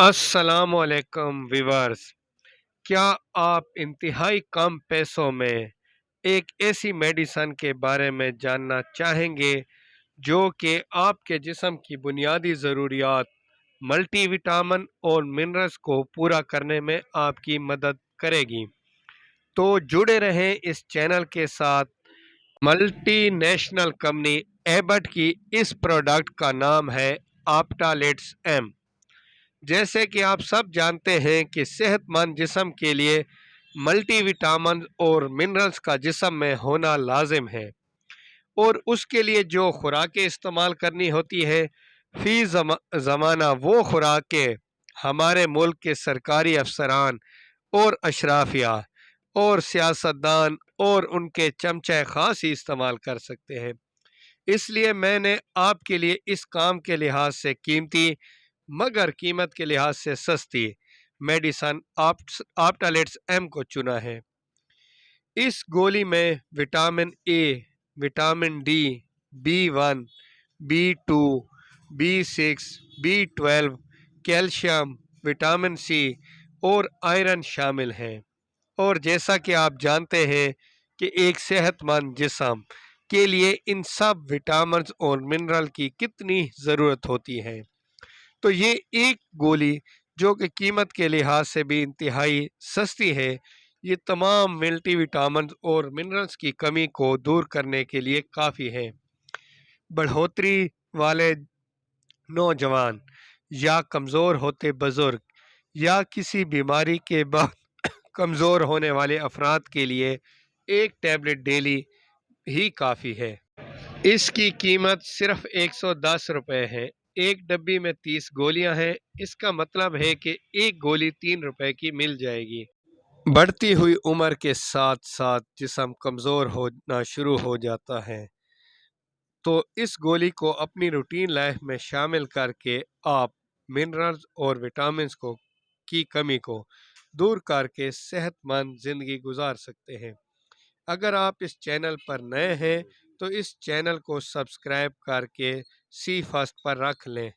अस्सलाम वालेकुम व्यूअर्स। क्या आप इंतहाई कम पैसों में एक ऐसी मेडिसन के बारे में जानना चाहेंगे जो कि आपके जिस्म की बुनियादी ज़रूरियात मल्टीविटामिन और मिनरल्स को पूरा करने में आपकी मदद करेगी? तो जुड़े रहें इस चैनल के साथ। मल्टी नेशनल कंपनी एबट की इस प्रोडक्ट का नाम है ऑप्टालेट्स एम। जैसे कि आप सब जानते हैं कि सेहतमंद जिस्म के लिए मल्टीविटामिन और मिनरल्स का जिस्म में होना लाजिम है, और उसके लिए जो खुराकें इस्तेमाल करनी होती है फी ज़माना वो खुराकें हमारे मुल्क के सरकारी अफसरान और अशराफिया और सियासतदान और उनके चमचे खास ही इस्तेमाल कर सकते हैं। इसलिए मैंने आपके लिए इस काम के लिहाज से कीमती मगर कीमत के लिहाज से सस्ती मेडिसन ऑप्टालेट्स एम को चुना है। इस गोली में vitamin A, vitamin D, B 1, B 2, B 6, B 12, calcium, vitamin C और आयरन शामिल हैं। और जैसा कि आप जानते हैं कि एक सेहतमंद जिस्म के लिए इन सब विटामिन और मिनरल की कितनी ज़रूरत होती है, तो ये एक गोली जो कि कीमत के लिहाज से भी इंतहाई सस्ती है, ये तमाम मल्टीविटामिन और मिनरल्स की कमी को दूर करने के लिए काफ़ी है। बढ़ोतरी वाले नौजवान या कमज़ोर होते बुज़ुर्ग या किसी बीमारी के बाद कमज़ोर होने वाले अफराद के लिए एक टैबलेट डेली ही काफ़ी है। इसकी कीमत सिर्फ 110 रुपये है। एक डब्बी में 30 गोलियां हैं। इसका मतलब है कि एक गोली 3 रुपए की मिल जाएगी। बढ़ती हुई उम्र के साथ साथ जिस्म कमज़ोर होना शुरू हो जाता है, तो इस गोली को अपनी रूटीन लाइफ में शामिल करके आप मिनरल्स और विटामिन्स को की कमी को दूर करके सेहतमंद ज़िंदगी गुजार सकते हैं। अगर आप इस चैनल पर नए हैं तो इस चैनल को सब्सक्राइब करके सी फर्स्ट पर रख लें।